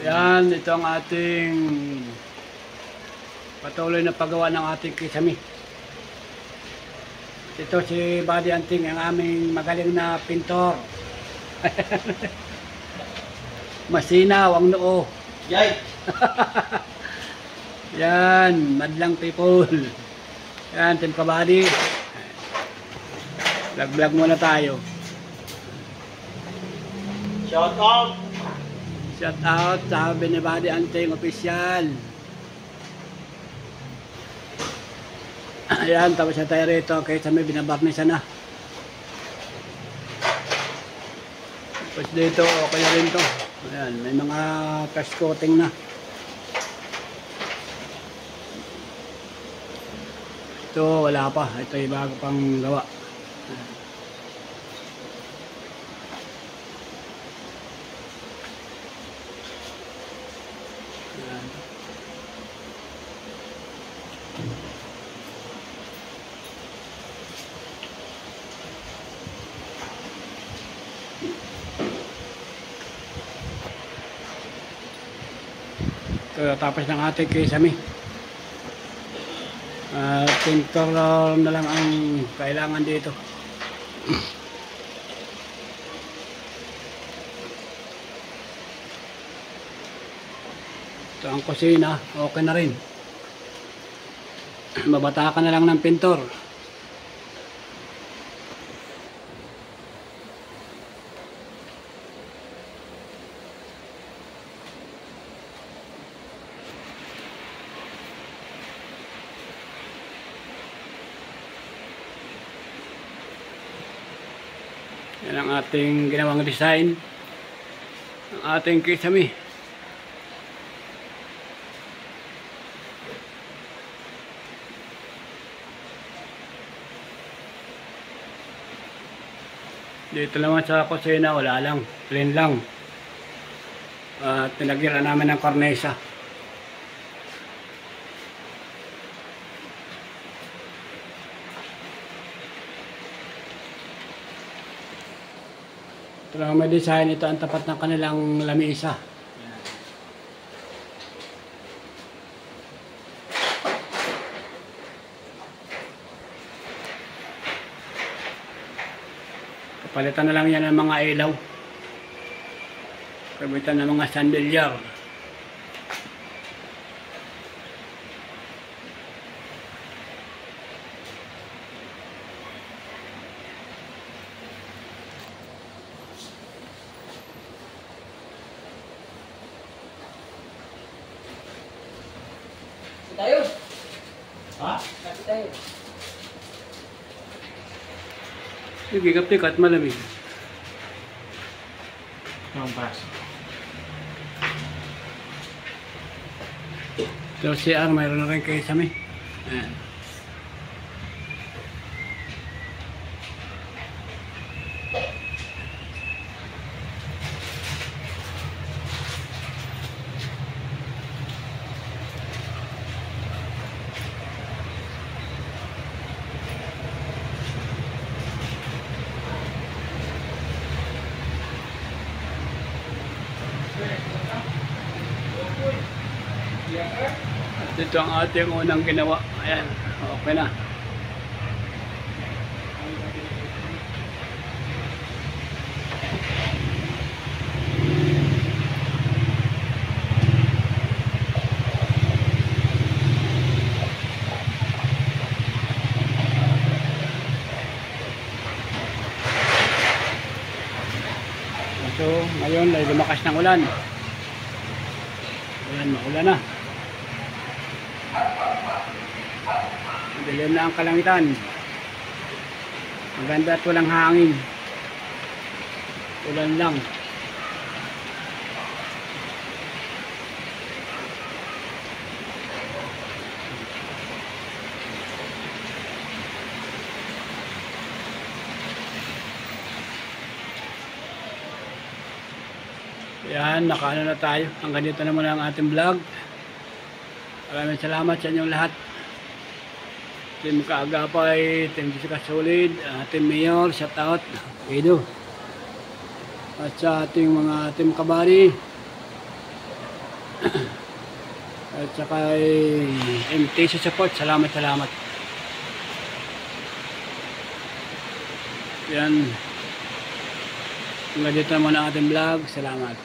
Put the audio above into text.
Yan, ito ang ating patuloy na paggawa ng ating kisame. Ito si Buddy Anting, ang aming magaling na pintor. Masinaw ang noo. Yay! Yan, madlang people. Yan, Team Kabady. Vlog muna tayo. Shout out! Shout out sa Buddy Anting official. Ayan, tapos na tayo rito. Kaya sa may binabarnisan na. Tapos dito, okay na rin to. Ayan, may mga cast coating na. Ito, wala pa. Ito yung bago pang gawa. Ayan. Ito, tapos ng ating kisame. Pintor na lang ang kailangan dito. Ito ang kusina, okay na rin. Babatakan na lang ng pintor. Yan ang ating ginawang design. Ang ating kisame. Dito naman sa kusina, wala lang. Plain lang. At pinagyan namin ng kornesa. Ito lang may design. Ito ang tapat ng kanilang lamisa. Palitan na lang yan ng mga ilaw. Kabitan ng mga chandelier. Tayo! Ha? Kapit tayo. Sige, kapit at malamig. Kampas. So, CR, mayroon na rin kayo sa may. Ayan. At ito ang ating unang ginawa. Ayan, okay na. So, ngayon ay lumakas ng ulan. Ayan, maulan na. Dilim na ang kalangitan. Maganda at walang hangin. Ulan lang. Yan, nakaano na tayo. Hanggang dito naman ang ating vlog. Maraming salamat sa inyong lahat. Team Kaagapay, Team Jessica Solid, Team Mayor, shout out, Edo. At sa ating mga Team Kabady, At saka MT sa support. Salamat. Yan. Hanggang dito naman ang ating vlog. Salamat.